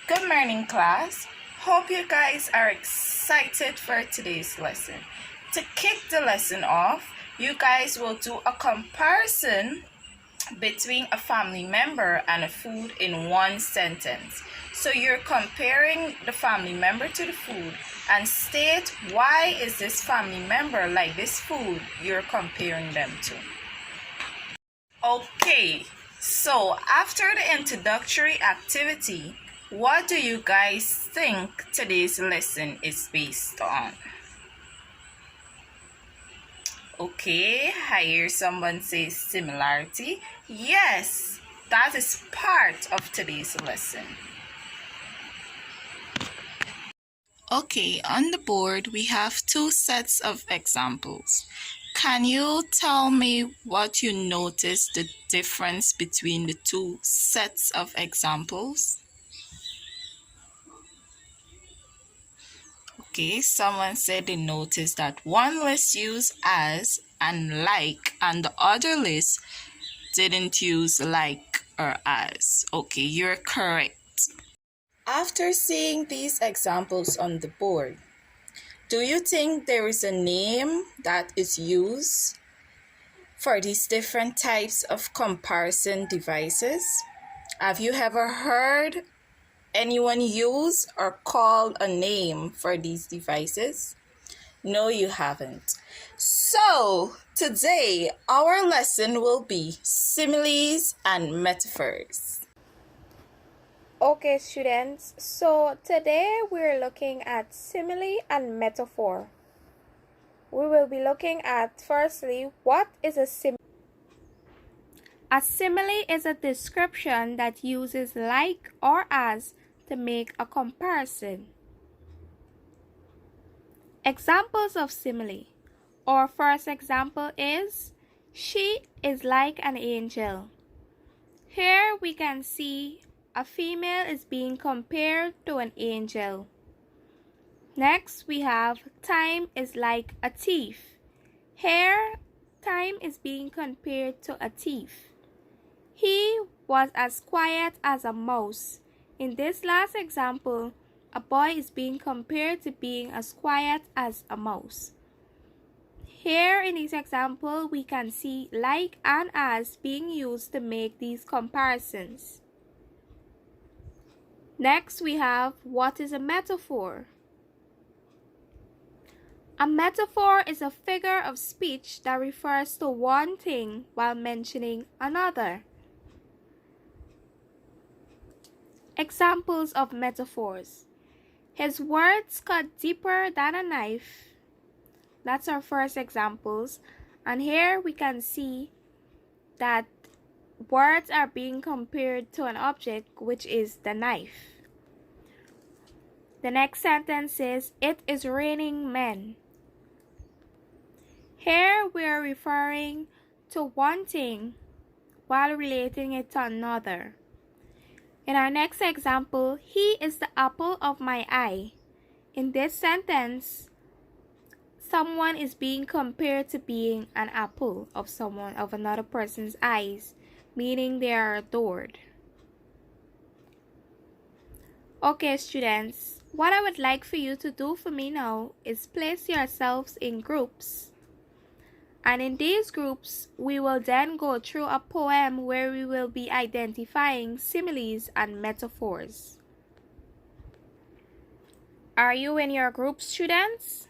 Good morning, class. Hope you guys are excited for today's lesson. To kick the lesson off, you guys will do a comparison between a family member and a food in one sentence. So you're comparing the family member to the food and state why is this family member like this food you're comparing them to. Okay, so after the introductory activity, what do you guys think today's lesson is based on? Okay, I hear someone say similarity. Yes, that is part of today's lesson. Okay, on the board we have two sets of examples. Can you tell me what you noticed the difference between the two sets of examples? Okay, someone said they noticed that one list used as and like, and the other list didn't use like or as. Okay, you're correct. After seeing these examples on the board, do you think there is a name that is used for these different types of comparison devices? Have you ever heard anyone use or call a name for these devices? No, you haven't. So, today our lesson will be similes and metaphors. Okay, students, so today we're looking at simile and metaphor. We will be looking at, firstly, what is a simile? A simile is a description that uses like or as to make a comparison. Examples of simile. Our first example is, she is like an angel. Here we can see a female is being compared to an angel. Next, we have time is like a thief. Here, time is being compared to a thief. He was as quiet as a mouse. In this last example, a boy is being compared to being as quiet as a mouse. Here in this example, we can see like and as being used to make these comparisons. Next, we have what is a metaphor? A metaphor is a figure of speech that refers to one thing while mentioning another. Examples of metaphors. His words cut deeper than a knife. That's our first examples. And here we can see that words are being compared to an object, which is the knife. The next sentence is, it is raining men. Here we are referring to one thing while relating it to another. In our next example, he is the apple of my eye. In this sentence, someone is being compared to being an apple of another person's eyes, meaning they are adored. Okay, students, what I would like for you to do for me now is place yourselves in groups. And in these groups, we will then go through a poem where we will be identifying similes and metaphors. Are you in your group, students?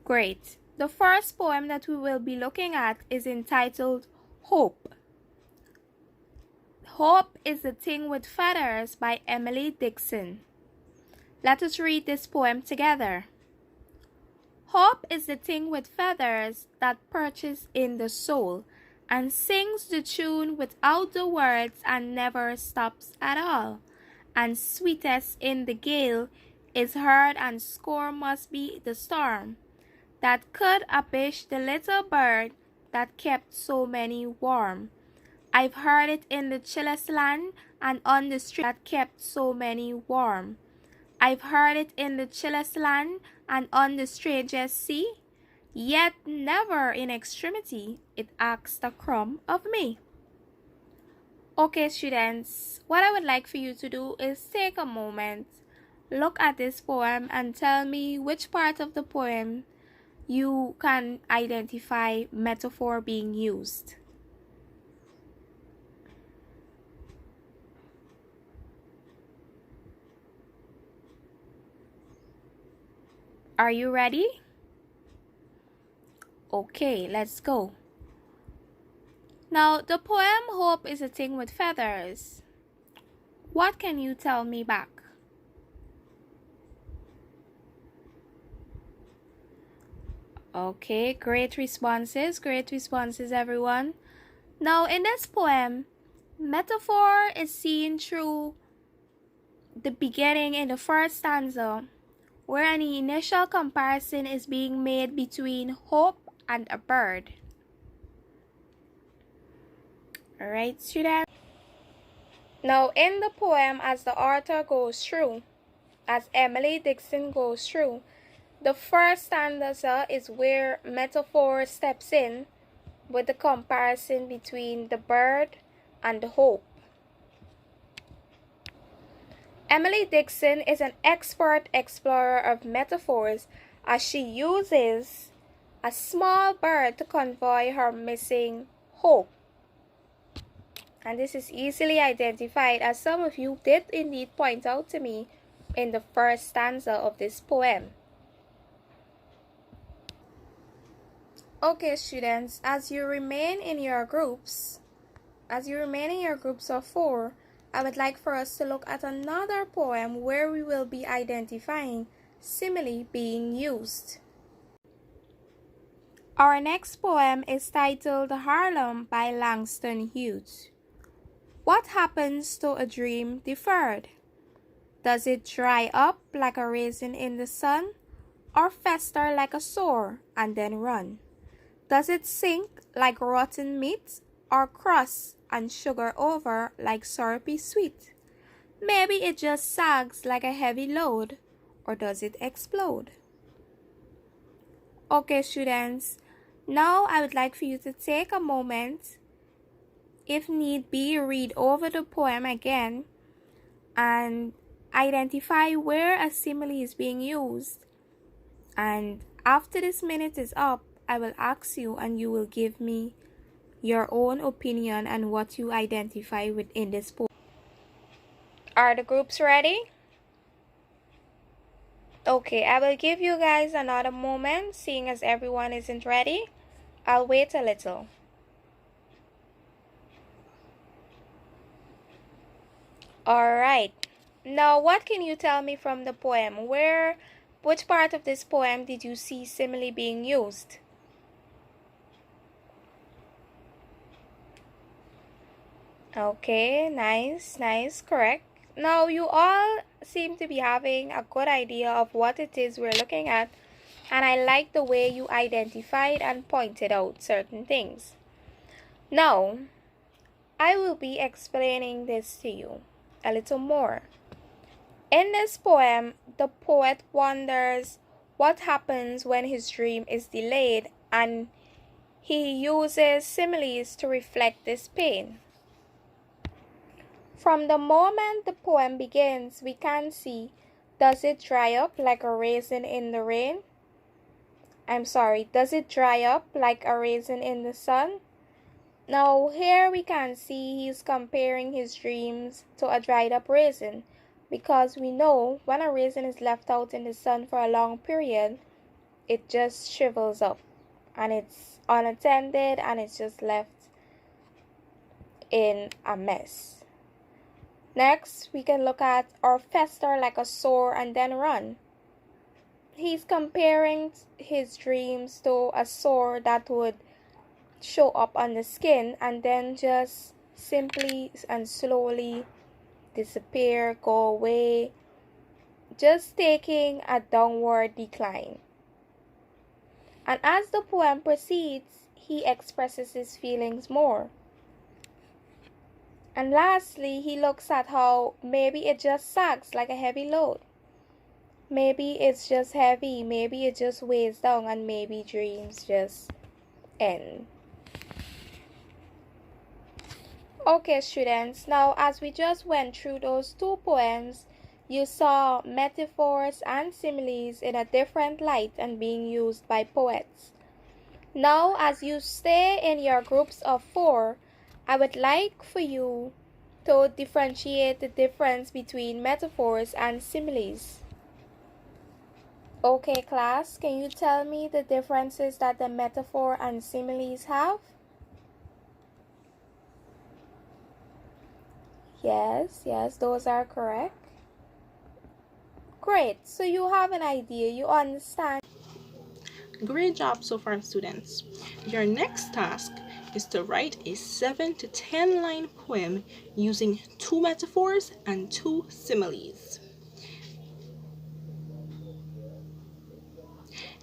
Great. The first poem that we will be looking at is entitled Hope. Hope is the Thing with Feathers by Emily Dixon. Let us read this poem together. Hope is the thing with feathers that perches in the soul and sings the tune without the words and never stops at all. And sweetest in the gale is heard, and score must be the storm that could abish the little bird that kept so many warm. I've heard it in the chillest land and on the street that kept so many warm. I've heard it in the chillest land and on the strangest sea, yet never in extremity it asked a crumb of me. Okay, students, what I would like for you to do is take a moment, look at this poem and tell me which part of the poem you can identify metaphor being used. Are you ready? Okay, let's go. Now, the poem Hope is a Thing with Feathers. What can you tell me back? Okay, great responses, everyone. Now, in this poem, metaphor is seen through the beginning in the first stanza, where an initial comparison is being made between hope and a bird. Alright, students? Now, in the poem, as the author goes through, as Emily Dixon goes through, the first stanza is where metaphor steps in with the comparison between the bird and the hope. Emily Dixon is an expert explorer of metaphors as she uses a small bird to convey her missing hope. And this is easily identified, as some of you did indeed point out to me in the first stanza of this poem. Okay, students, as you remain in your groups of 4, I would like for us to look at another poem where we will be identifying simile being used. Our next poem is titled Harlem by Langston Hughes. What happens to a dream deferred? Does it dry up like a raisin in the sun, or fester like a sore and then run? Does it sink like rotten meat, or crust and sugar over like syrupy sweet? Maybe it just sags like a heavy load, or does it explode? Okay, students, now I would like for you to take a moment, if need be, read over the poem again and identify where a simile is being used. And after this minute is up, I will ask you and you will give me your own opinion and what you identify within this poem. Are the groups ready? Okay, I will give you guys another moment, seeing as everyone isn't ready. I'll wait a little. Alright, now what can you tell me from the poem? Which part of this poem did you see simile being used? Okay, nice, correct. Now you all seem to be having a good idea of what it is we're looking at, and I like the way you identified and pointed out certain things. Now, I will be explaining this to you a little more. In this poem, the poet wonders what happens when his dream is delayed, and he uses similes to reflect this pain. From the moment the poem begins, we can see, does it dry up like a raisin in the rain? Does it dry up like a raisin in the sun? Now here we can see he's comparing his dreams to a dried up raisin, because we know when a raisin is left out in the sun for a long period, it just shrivels up and it's unattended and it's just left in a mess. Next, we can look at or fester like a sore and then run. He's comparing his dreams to a sore that would show up on the skin and then just simply and slowly disappear, go away, just taking a downward decline. And as the poem proceeds, he expresses his feelings more. And lastly, he looks at how maybe it just sags like a heavy load. Maybe it's just heavy, maybe it just weighs down, and maybe dreams just end. Okay, students, now as we just went through those two poems, you saw metaphors and similes in a different light and being used by poets. Now, as you stay in your groups of four, I would like for you to differentiate the difference between metaphors and similes. Okay, class, can you tell me the differences that the metaphor and similes have? Yes, those are correct. Great, so you have an idea, you understand. Great job so far, students. Your next task is to write a 7 to 10 line poem using 2 metaphors and 2 similes.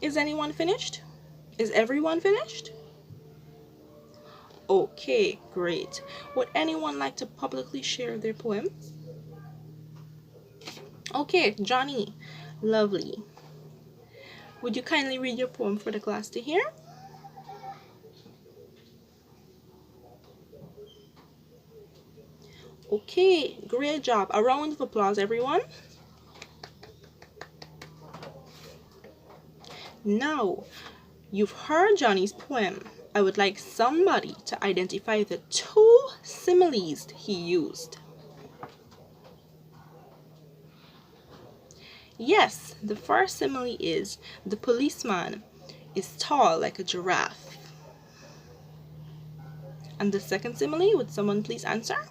Is anyone finished? Is everyone finished? Okay, great. Would anyone like to publicly share their poem? Okay, Johnny. Lovely. Would you kindly read your poem for the class to hear? Okay, great job. A round of applause, everyone. Now, you've heard Johnny's poem. I would like somebody to identify the 2 similes he used. Yes, the first simile is the policeman is tall like a giraffe. And the second simile, would someone please answer?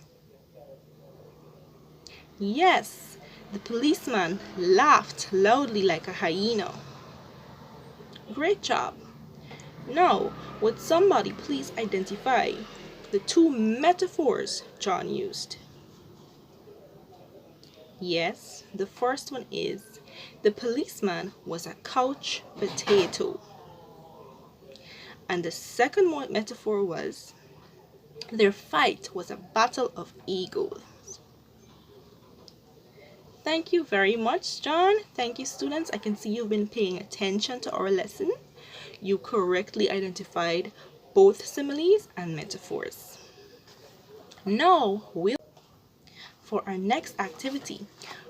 Yes, the policeman laughed loudly like a hyena. Great job. Now, would somebody please identify the 2 metaphors John used? Yes, the first one is the policeman was a couch potato. And the second metaphor was their fight was a battle of egos. Thank you very much, John. Thank you, students. I can see you've been paying attention to our lesson. You correctly identified both similes and metaphors. Now, for our next activity,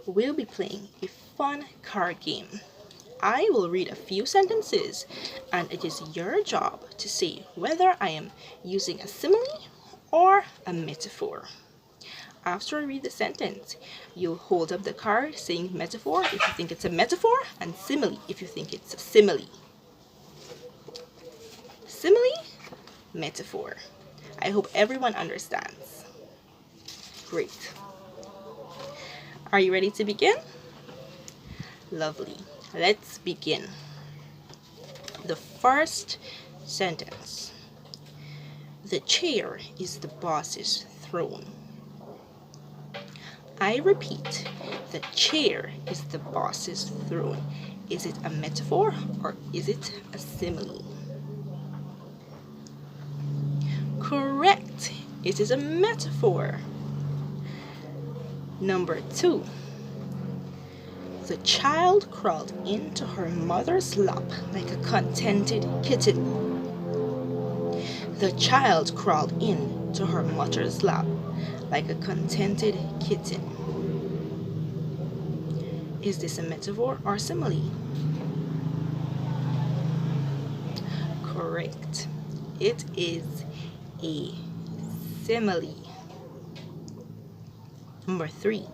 we'll be playing a fun card game. I will read a few sentences, and it is your job to say whether I am using a simile or a metaphor. After I read the sentence, you'll hold up the card saying metaphor if you think it's a metaphor and simile if you think it's a simile. Simile, metaphor. I hope everyone understands. Great. Are you ready to begin? Lovely. Let's begin. The first sentence. The chair is the boss's throne. I repeat, the chair is the boss's throne. Is it a metaphor or is it a simile? Correct. It is a metaphor. Number 2. The child crawled into her mother's lap like a contented kitten. The child crawled into her mother's lap like a contented kitten. Is this a metaphor or simile? Correct. It is a simile. Number 3.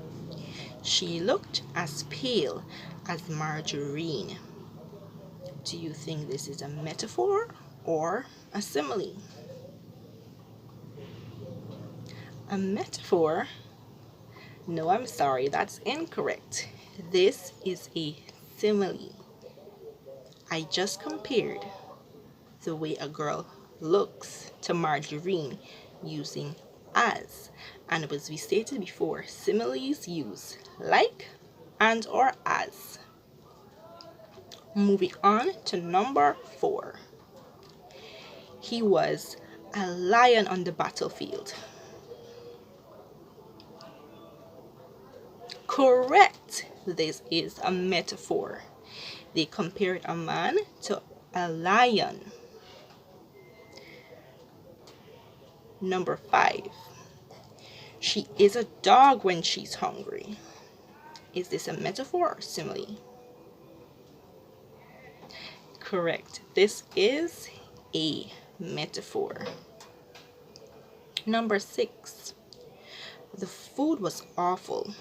She looked as pale as margarine. Do you think this is a metaphor or a simile? A metaphor? No, I'm sorry, that's incorrect. This is a simile. I just compared the way a girl looks to margarine using as, and as we stated before, similes use like and or as. Moving on to number 4. He was a lion on the battlefield. Correct. This is a metaphor. They compared a man to a lion. Number 5. She is a dog when she's hungry. Is this a metaphor or simile? Correct. This is a metaphor. Number 6. The food was awful.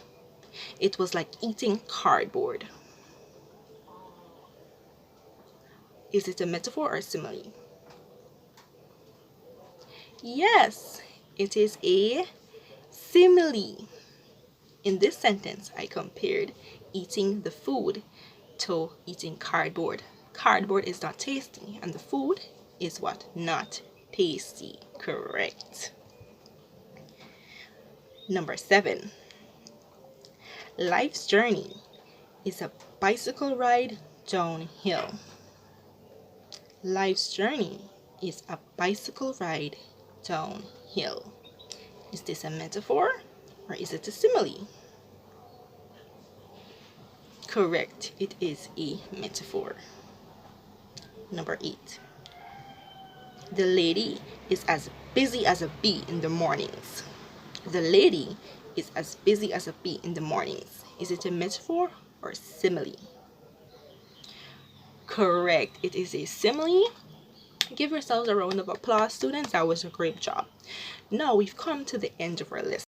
It was like eating cardboard. Is it a metaphor or simile? Yes, it is a simile. In this sentence, I compared eating the food to eating cardboard. Cardboard is not tasty, and the food is what? Not tasty. Correct. Number 7. Life's journey is a bicycle ride downhill. Life's journey is a bicycle ride downhill. Is this a metaphor or is it a simile? Correct, it is a metaphor. Number 8. The lady is as busy as a bee in the mornings. The lady is as busy as a bee in the mornings. Is it a metaphor or simile? Correct, it is a simile. Give yourselves a round of applause, students. That was a great job. Now we've come to the end of our lesson.